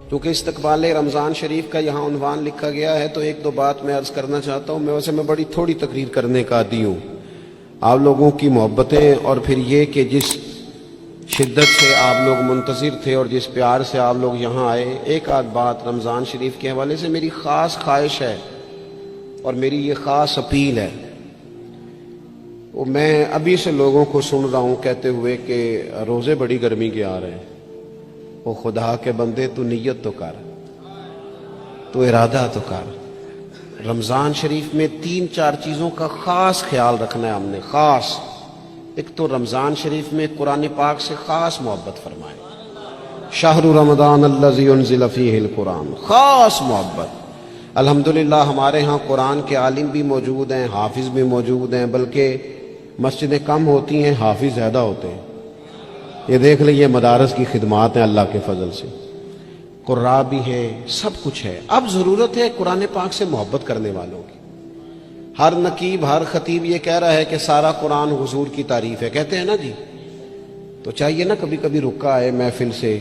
کیونکہ استقبال رمضان شریف کا یہاں عنوان لکھا گیا ہے تو ایک دو بات میں عرض کرنا چاہتا ہوں. میں بڑی تھوڑی تقریر کرنے کا عادی ہوں. آپ لوگوں کی محبتیں اور پھر یہ کہ جس شدت سے آپ لوگ منتظر تھے اور جس پیار سے آپ لوگ یہاں آئے، ایک آدھ بات رمضان شریف کے حوالے سے میری خاص خواہش ہے اور میری یہ خاص اپیل ہے. وہ میں ابھی سے لوگوں کو سن رہا ہوں کہتے ہوئے کہ روزے بڑی گرمی کے آ رہے ہیں. وہ خدا کے بندے تو نیت تو کر، تو ارادہ تو کر. رمضان شریف میں 3-4 چیزوں کا خاص خیال رکھنا ہے ہم نے. خاص ایک تو رمضان شریف میں قرآن پاک سے خاص محبت فرمائے. شہر رمضان الذی انزل فیہ القرآن، خاص محبت. الحمدللہ ہمارے ہاں قرآن کے عالم بھی موجود ہیں، حافظ بھی موجود ہیں، بلکہ مسجدیں کم ہوتی ہیں، حافظ زیادہ ہوتے ہیں. یہ دیکھ لیں، یہ مدارس کی خدمات ہیں اللہ کے فضل سے. قراء بھی ہیں، سب کچھ ہے. اب ضرورت ہے قرآن پاک سے محبت کرنے والوں کی. ہر نقیب، ہر خطیب یہ کہہ رہا ہے کہ سارا قرآن حضور کی تعریف ہے، کہتے ہیں نا جی. تو چاہیے نا کبھی کبھی رکا آئے محفل سے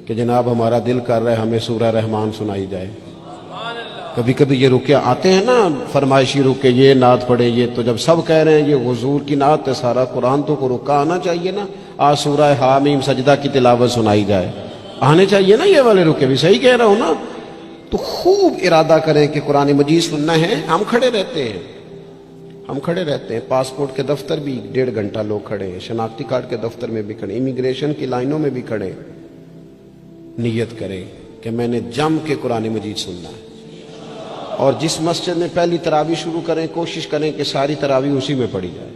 کہ جناب ہمارا دل کر رہا ہے ہمیں سورہ رحمان سنائی جائے. کبھی کبھی یہ رکے آتے ہیں نا، فرمائشی رکے، یہ نعت پڑھے. یہ تو جب سب کہہ رہے ہیں یہ حضور کی نعت ہے سارا قرآن، تو کو رکا آنا چاہیے نا. آج سورہ حامیم سجدہ کی تلاوت سنائی جائے، آنے چاہیے نا یہ والے رکے بھی. صحیح کہہ رہا ہوں نا؟ تو خوب ارادہ کریں کہ قرآن مجید سننا ہے. ہم کھڑے رہتے ہیں، پاسپورٹ کے دفتر بھی 1.5 گھنٹہ لوگ کھڑے ہیں، شناختی کارڈ کے دفتر میں بھی کھڑے، امیگریشن کی لائنوں میں بھی کھڑے. نیت کریں کہ میں نے جم کے قرآن مجید سننا ہے. اور جس مسجد میں پہلی تراویح شروع کریں کوشش کریں کہ ساری تراویح اسی میں پڑھی جائے.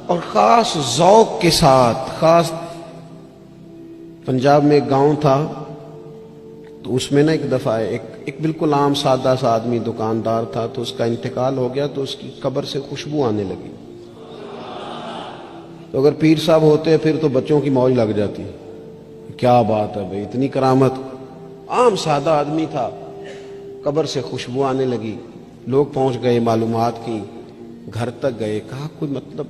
اور خاص ذوق کے ساتھ. خاص پنجاب میں ایک گاؤں تھا، تو اس میں نا ایک دفعہ ایک بالکل عام سادہ سا آدمی دکاندار تھا، تو اس کا انتقال ہو گیا تو اس کی قبر سے خوشبو آنے لگی. تو اگر پیر صاحب ہوتے پھر تو بچوں کی موج لگ جاتی. کیا بات ہے بھئی، اتنی کرامت. عام سادہ آدمی تھا، قبر سے خوشبو آنے لگی. لوگ پہنچ گئے، معلومات کی، گھر تک گئے. کہا کوئی مطلب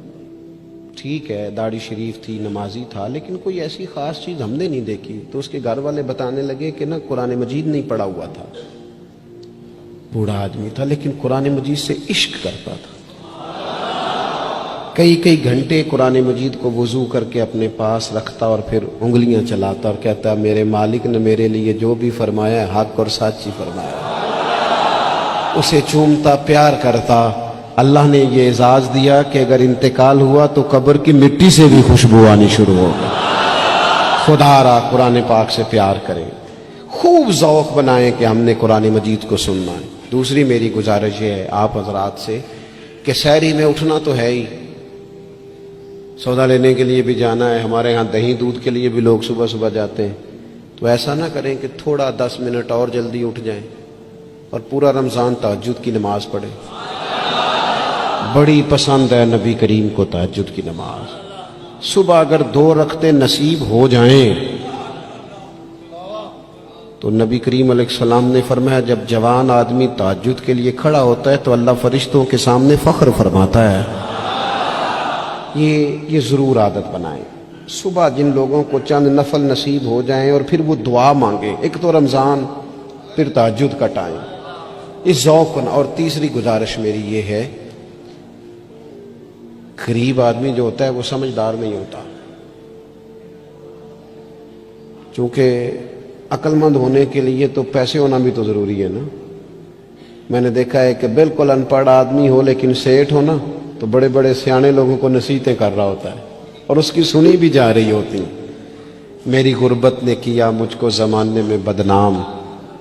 ٹھیک ہے داڑھی شریف تھی، نمازی تھا، لیکن کوئی ایسی خاص چیز ہم نے نہیں دیکھی. تو اس کے گھر والے بتانے لگے کہ نا قرآن مجید نہیں پڑھا ہوا تھا. بوڑھا آدمی تھا لیکن قرآن مجید سے عشق کرتا تھا. کئی گھنٹے قرآن مجید کو وضو کر کے اپنے پاس رکھتا اور پھر انگلیاں چلاتا اور کہتا میرے مالک نے میرے لیے جو بھی فرمایا ہے حق اور سچ ہی فرمایا. اسے چومتا، پیار کرتا. اللہ نے یہ اعزاز دیا کہ اگر انتقال ہوا تو قبر کی مٹی سے بھی خوشبو آنی شروع ہو گئی. خدا را قرآن پاک سے پیار کریں، خوب ذوق بنائیں کہ ہم نے قرآن مجید کو سننا ہے. دوسری میری گزارش یہ ہے آپ حضرات سے کہ سحری میں اٹھنا تو ہے ہی، سودا لینے کے لیے بھی جانا ہے. ہمارے ہاں دہی دودھ کے لیے بھی لوگ صبح صبح جاتے ہیں. تو ایسا نہ کریں کہ تھوڑا 10 منٹ اور جلدی اٹھ جائیں اور پورا رمضان تہجد کی نماز پڑھیں. بڑی پسند ہے نبی کریم کو تہجد کی نماز. صبح اگر 2 رکعتیں نصیب ہو جائیں تو نبی کریم علیہ السلام نے فرمایا جب جوان آدمی تہجد کے لیے کھڑا ہوتا ہے تو اللہ فرشتوں کے سامنے فخر فرماتا ہے. یہ ضرور عادت بنائیں. صبح جن لوگوں کو چند نفل نصیب ہو جائیں اور پھر وہ دعا مانگیں. ایک تو رمضان، پھر تہجد کا ٹائم، اس ذوق کو. اور تیسری گزارش میری یہ ہے، غریب آدمی جو ہوتا ہے وہ سمجھدار نہیں ہوتا. چونکہ عقل مند ہونے کے لیے تو پیسے ہونا بھی تو ضروری ہے نا. میں نے دیکھا ہے کہ بالکل ان پڑھ آدمی ہو لیکن سیٹھ ہو نا تو بڑے بڑے سیانے لوگوں کو نصیحتیں کر رہا ہوتا ہے اور اس کی سنی بھی جا رہی ہوتی. میری غربت نے کیا مجھ کو زمانے میں بدنام،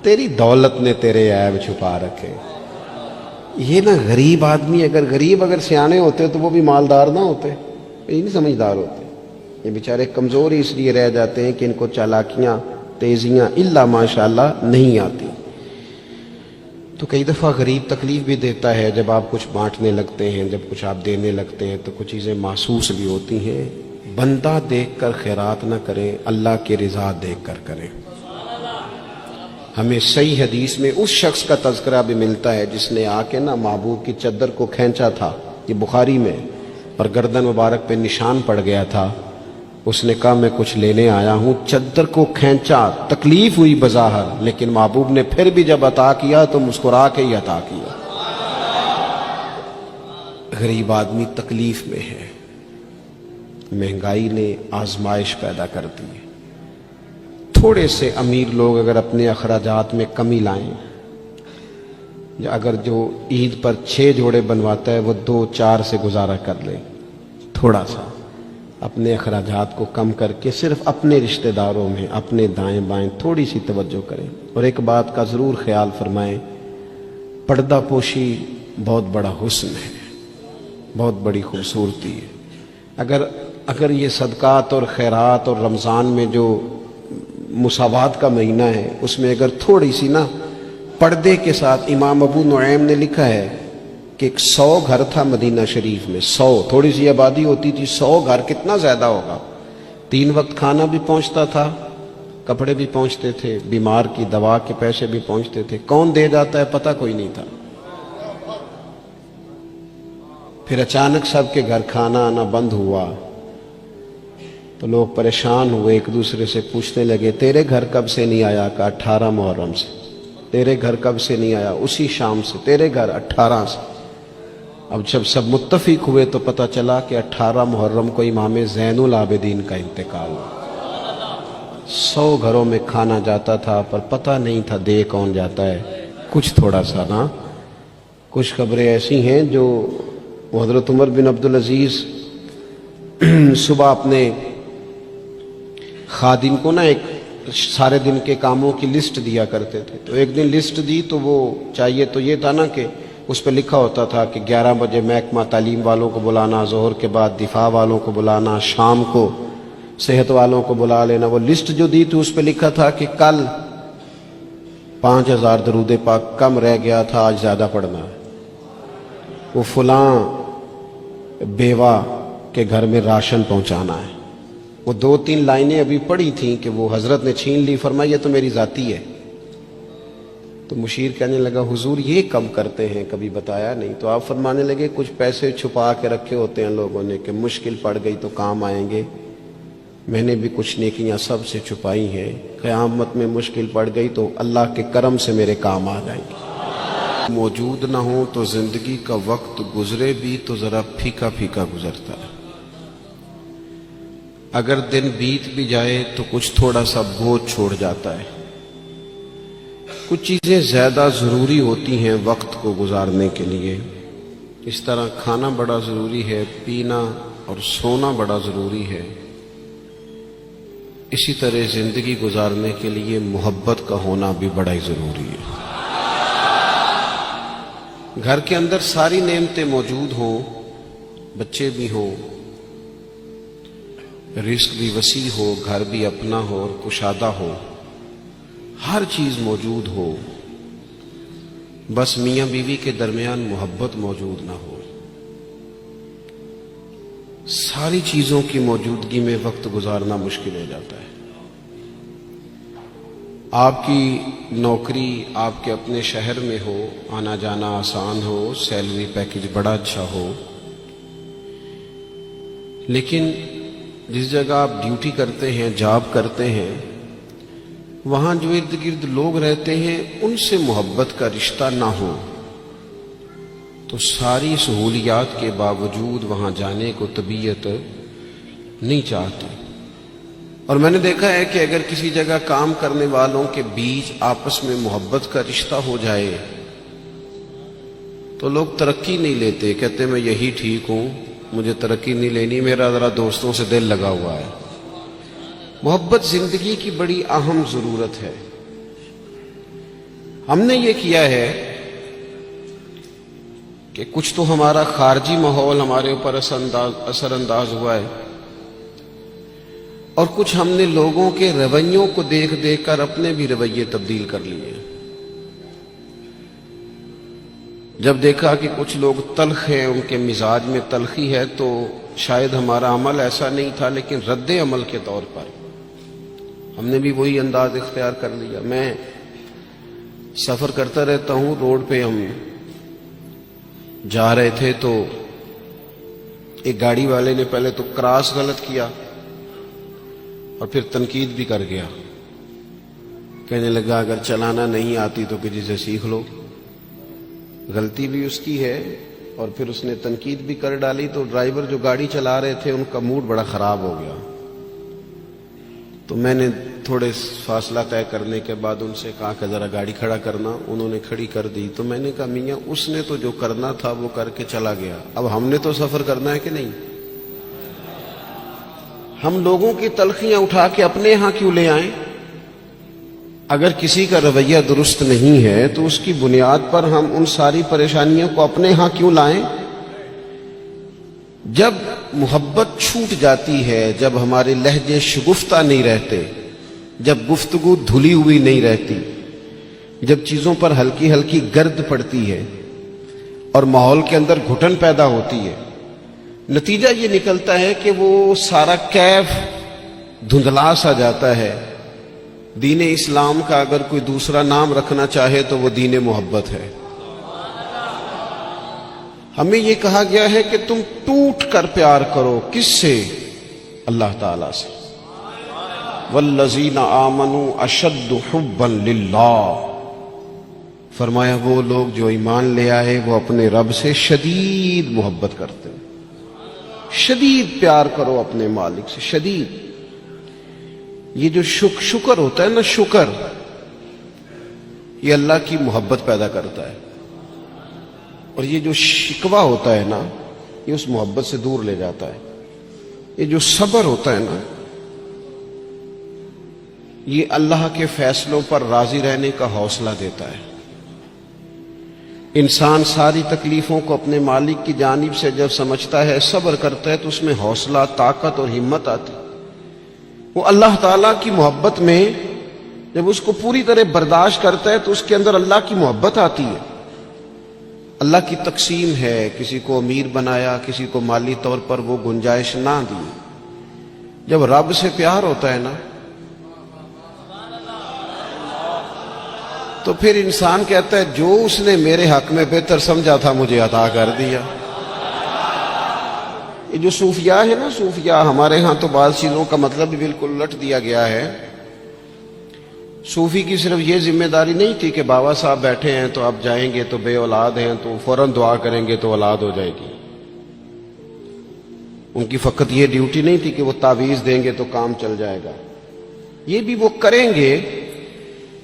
تیری دولت نے تیرے عیب چھپا رکھے. یہ نا غریب آدمی، اگر سیانے ہوتے تو وہ بھی مالدار نہ ہوتے، یہ نہیں سمجھدار ہوتے. یہ بیچارے کمزور ہی اس لیے رہ جاتے ہیں کہ ان کو چالاکیاں، تیزیاں الا ماشاءاللہ نہیں آتی. تو کئی دفعہ غریب تکلیف بھی دیتا ہے. جب آپ کچھ بانٹنے لگتے ہیں، جب کچھ آپ دینے لگتے ہیں تو کچھ چیزیں محسوس بھی ہوتی ہیں. بندہ دیکھ کر خیرات نہ کریں، اللہ کی رضا دیکھ کر کریں. ہمیں صحیح حدیث میں اس شخص کا تذکرہ بھی ملتا ہے جس نے آ کے نا محبوب کی چادر کو کھینچا تھا، یہ بخاری میں، اور گردن مبارک پہ نشان پڑ گیا تھا. اس نے کہا میں کچھ لینے آیا ہوں، چادر کو کھینچا، تکلیف ہوئی بظاہر، لیکن محبوب نے پھر بھی جب عطا کیا تو مسکرا کے ہی عطا کیا۔ غریب آدمی تکلیف میں ہے، مہنگائی نے آزمائش پیدا کر دی ہے۔ تھوڑے سے امیر لوگ اگر اپنے اخراجات میں کمی لائیں، اگر جو عید پر 6 جوڑے بنواتا ہے وہ 2-4 سے گزارا کر لے، تھوڑا سا اپنے اخراجات کو کم کر کے صرف اپنے رشتہ داروں میں، اپنے دائیں بائیں تھوڑی سی توجہ کریں۔ اور ایک بات کا ضرور خیال فرمائیں، پردہ پوشی بہت بڑا حسن ہے، بہت بڑی خوبصورتی ہے۔ اگر یہ صدقات اور خیرات اور رمضان میں جو مساوات کا مہینہ ہے، اس میں اگر تھوڑی سی نا پردے کے ساتھ، امام ابو نعیم نے لکھا ہے کہ 100 گھر تھا مدینہ شریف میں، 100 تھوڑی سی آبادی ہوتی تھی، 100 گھر کتنا زیادہ ہوگا، 3 وقت کھانا بھی پہنچتا تھا، کپڑے بھی پہنچتے تھے، بیمار کی دوا کے پیسے بھی پہنچتے تھے، کون دے جاتا ہے پتہ کوئی نہیں تھا۔ پھر اچانک سب کے گھر کھانا آنا بند ہوا تو لوگ پریشان ہوئے، ایک دوسرے سے پوچھنے لگے تیرے گھر کب سے نہیں آیا؟ کہ 18 محرم سے۔ تیرے گھر کب سے نہیں آیا؟ اسی شام سے۔ تیرے گھر 18 سے۔ اب جب سب متفق ہوئے تو پتہ چلا کہ 18 محرم کو امام زین العابدین کا انتقال ہوا۔ 100 گھروں میں کھانا جاتا تھا پر پتہ نہیں تھا دے کون جاتا ہے، کچھ تھوڑا سا نا۔ کچھ خبریں ایسی ہیں جو حضرت عمر بن عبدالعزیز صبح اپنے خادم کو نا ایک سارے دن کے کاموں کی لسٹ دیا کرتے تھے، تو ایک دن لسٹ دی تو وہ چاہیے تو یہ تھا نا کہ اس پہ لکھا ہوتا تھا کہ 11 بجے محکمہ تعلیم والوں کو بلانا، ظہر کے بعد دفاع والوں کو بلانا، شام کو صحت والوں کو بلا لینا۔ وہ لسٹ جو دی تھی اس پہ لکھا تھا کہ کل 5000 درود پاک کم رہ گیا تھا، آج زیادہ پڑھنا ہے۔ وہ فلاں بیوہ کے گھر میں راشن پہنچانا ہے۔ وہ 2-3 لائنیں ابھی پڑھی تھیں کہ وہ حضرت نے چھین لی، فرمایا یہ تو میری ذاتی ہے۔ تو مشیر کہنے لگا حضور یہ کم کرتے ہیں، کبھی بتایا نہیں۔ تو آپ فرمانے لگے کچھ پیسے چھپا کے رکھے ہوتے ہیں لوگوں نے کہ مشکل پڑ گئی تو کام آئیں گے، میں نے بھی کچھ نیکیاں سب سے چھپائی ہیں، قیامت میں مشکل پڑ گئی تو اللہ کے کرم سے میرے کام آ جائیں گے۔ موجود نہ ہو تو زندگی کا وقت گزرے بھی تو ذرا پھیکا پھیکا گزرتا ہے، اگر دن بیت بھی جائے تو کچھ تھوڑا سا بوجھ چھوڑ جاتا ہے۔ کچھ چیزیں زیادہ ضروری ہوتی ہیں وقت کو گزارنے کے لیے، اس طرح کھانا بڑا ضروری ہے، پینا اور سونا بڑا ضروری ہے، اسی طرح زندگی گزارنے کے لیے محبت کا ہونا بھی بڑا ہی ضروری ہے۔ گھر کے اندر ساری نعمتیں موجود ہوں، بچے بھی ہوں، رزق بھی وسیع ہو، گھر بھی اپنا ہو اور کشادہ ہو، ہر چیز موجود ہو، بس میاں بیوی کے درمیان محبت موجود نہ ہو، ساری چیزوں کی موجودگی میں وقت گزارنا مشکل ہو جاتا ہے۔ آپ کی نوکری آپ کے اپنے شہر میں ہو، آنا جانا آسان ہو، سیلری پیکج بڑا اچھا ہو، لیکن جس جگہ آپ ڈیوٹی کرتے ہیں، جاب کرتے ہیں، وہاں جو ارد گرد لوگ رہتے ہیں ان سے محبت کا رشتہ نہ ہو تو ساری سہولیات کے باوجود وہاں جانے کو طبیعت نہیں چاہتی۔ اور میں نے دیکھا ہے کہ اگر کسی جگہ کام کرنے والوں کے بیچ آپس میں محبت کا رشتہ ہو جائے تو لوگ ترقی نہیں لیتے، کہتے میں یہی ٹھیک ہوں، مجھے ترقی نہیں لینی، میرا ذرا دوستوں سے دل لگا ہوا ہے۔ محبت زندگی کی بڑی اہم ضرورت ہے۔ ہم نے یہ کیا ہے کہ کچھ تو ہمارا خارجی ماحول ہمارے اوپر اثر انداز ہوا ہے، اور کچھ ہم نے لوگوں کے رویوں کو دیکھ دیکھ کر اپنے بھی رویے تبدیل کر لیے۔ جب دیکھا کہ کچھ لوگ تلخ ہیں، ان کے مزاج میں تلخی ہے، تو شاید ہمارا عمل ایسا نہیں تھا، لیکن رد عمل کے طور پر ہم نے بھی وہی انداز اختیار کر لیا۔ میں سفر کرتا رہتا ہوں، روڈ پہ ہم جا رہے تھے تو ایک گاڑی والے نے پہلے تو کراس غلط کیا، اور پھر تنقید بھی کر گیا. کہنے لگا اگر چلانا نہیں آتی تو کسی سے سیکھ لو. غلطی بھی اس کی ہے اور پھر اس نے تنقید بھی کر ڈالی. تو ڈرائیور جو گاڑی چلا رہے تھے ان کا موڈ بڑا خراب ہو گیا. تو میں نے تھوڑے فاصلہ طے کرنے کے بعد ان سے کہا کہ ذرا گاڑی کھڑا کرنا. انہوں نے کھڑی کر دی. تو میں نے کہا میاں اس نے تو جو کرنا تھا وہ کر کے چلا گیا, اب ہم نے تو سفر کرنا ہے کہ نہیں؟ ہم لوگوں کی تلخیاں اٹھا کے اپنے ہاں کیوں لے آئیں؟ اگر کسی کا رویہ درست نہیں ہے تو اس کی بنیاد پر ہم ان ساری پریشانیوں کو اپنے ہاں کیوں لائیں؟ جب محبت چھوٹ جاتی ہے, جب ہمارے لہجے شگفتہ نہیں رہتے, جب گفتگو دھلی ہوئی نہیں رہتی, جب چیزوں پر ہلکی ہلکی گرد پڑتی ہے اور ماحول کے اندر گھٹن پیدا ہوتی ہے, نتیجہ یہ نکلتا ہے کہ وہ سارا کیف دھندلا سا جاتا ہے. دین اسلام کا اگر کوئی دوسرا نام رکھنا چاہے تو وہ دین محبت ہے. ہمیں یہ کہا گیا ہے کہ تم ٹوٹ کر پیار کرو. کس سے؟ اللہ تعالی سے. والذین آمنوا اشد حبا للہ. فرمایا وہ لوگ جو ایمان لے آئے وہ اپنے رب سے شدید محبت کرتے ہیں. شدید پیار کرو اپنے مالک سے, شدید. یہ جو شکر ہوتا ہے نا, شکر, یہ اللہ کی محبت پیدا کرتا ہے. اور یہ جو شکوہ ہوتا ہے نا, یہ اس محبت سے دور لے جاتا ہے. یہ جو صبر ہوتا ہے نا, یہ اللہ کے فیصلوں پر راضی رہنے کا حوصلہ دیتا ہے. انسان ساری تکلیفوں کو اپنے مالک کی جانب سے جب سمجھتا ہے, صبر کرتا ہے, تو اس میں حوصلہ, طاقت اور ہمت آتی. وہ اللہ تعالیٰ کی محبت میں جب اس کو پوری طرح برداشت کرتا ہے تو اس کے اندر اللہ کی محبت آتی ہے. اللہ کی تقسیم ہے, کسی کو امیر بنایا, کسی کو مالی طور پر وہ گنجائش نہ دی. جب رب سے پیار ہوتا ہے نا تو پھر انسان کہتا ہے جو اس نے میرے حق میں بہتر سمجھا تھا مجھے عطا کر دیا. یہ جو صوفیاء ہے نا, صوفیاء, ہمارے ہاں تو بعض چیزوں کا مطلب بھی بالکل الٹ دیا گیا ہے. صوفی کی صرف یہ ذمہ داری نہیں تھی کہ بابا صاحب بیٹھے ہیں تو آپ جائیں گے تو بے اولاد ہیں تو فوراً دعا کریں گے تو اولاد ہو جائے گی. ان کی فقط یہ ڈیوٹی نہیں تھی کہ وہ تعویذ دیں گے تو کام چل جائے گا. یہ بھی وہ کریں گے,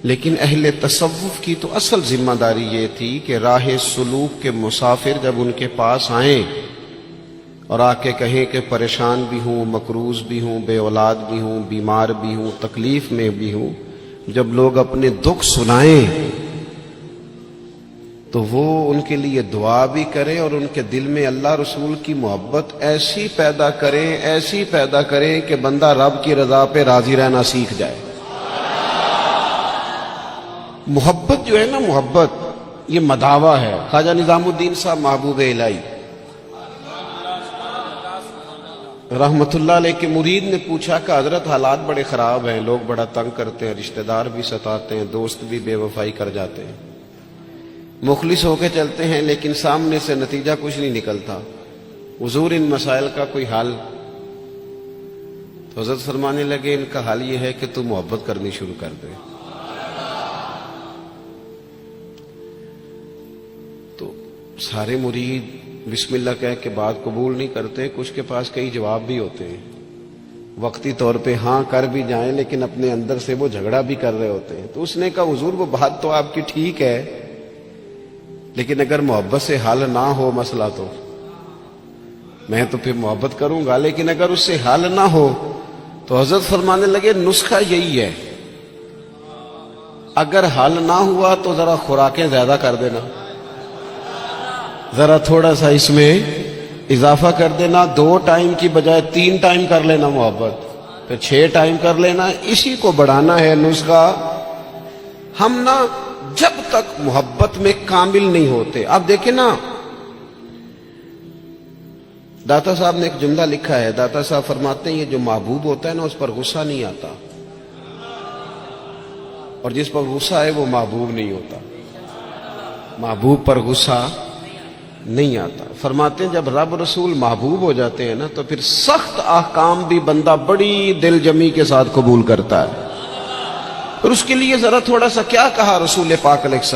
لیکن اہل تصوف کی تو اصل ذمہ داری یہ تھی کہ راہ سلوک کے مسافر جب ان کے پاس آئیں اور آ کے کہیں کہ پریشان بھی ہوں, مقروض بھی ہوں, بے اولاد بھی ہوں, بیمار بھی ہوں, تکلیف میں بھی ہوں, جب لوگ اپنے دکھ سنائیں تو وہ ان کے لیے دعا بھی کرے اور ان کے دل میں اللہ رسول کی محبت ایسی پیدا کرے, ایسی پیدا کرے کہ بندہ رب کی رضا پہ راضی رہنا سیکھ جائے. محبت جو ہے نا, محبت یہ مداوا ہے. خواجہ نظام الدین صاحب محبوب الہی رحمت اللہ علیہ کے مرید نے پوچھا کہ حضرت حالات بڑے خراب ہیں, لوگ بڑا تنگ کرتے ہیں, رشتہ دار بھی ستاتے ہیں, دوست بھی بے وفائی کر جاتے ہیں, مخلص ہو کے چلتے ہیں لیکن سامنے سے نتیجہ کچھ نہیں نکلتا, حضور ان مسائل کا کوئی حل؟ تو حضرت فرمانے لگے ان کا حل یہ ہے کہ تو محبت کرنی شروع کر دے. تو سارے مرید بسم اللہ کہہ کے بات قبول نہیں کرتے, کچھ کے پاس کئی جواب بھی ہوتے ہیں, وقتی طور پہ ہاں کر بھی جائیں لیکن اپنے اندر سے وہ جھگڑا بھی کر رہے ہوتے ہیں. تو اس نے کہا حضور وہ بات تو آپ کی ٹھیک ہے, لیکن اگر محبت سے حل نہ ہو مسئلہ تو میں تو پھر محبت کروں گا, لیکن اگر اس سے حل نہ ہو تو حضرت فرمانے لگے نسخہ یہی ہے, اگر حل نہ ہوا تو ذرا خوراکیں زیادہ کر دینا, ذرا تھوڑا سا اس میں اضافہ کر دینا, 2 ٹائم کی بجائے 3 ٹائم کر لینا محبت, پھر 6 ٹائم کر لینا. اسی کو بڑھانا ہے نسخہ. ہم نا جب تک محبت میں کامل نہیں ہوتے, آپ دیکھیں نا, داتا صاحب نے ایک جملہ لکھا ہے, داتا صاحب فرماتے ہیں یہ جو محبوب ہوتا ہے نا اس پر غصہ نہیں آتا, اور جس پر غصہ ہے وہ محبوب نہیں ہوتا. محبوب پر غصہ نہیں آتا. فرماتے ہیں جب رب رسول محبوب ہو جاتے ہیں نا تو پھر سخت احکام بھی بندہ بڑی دل جمی کے ساتھ قبول کرتا ہے. اور اس کے لیے ذرا تھوڑا سا کیا کہا رسول پاک علیہ السلام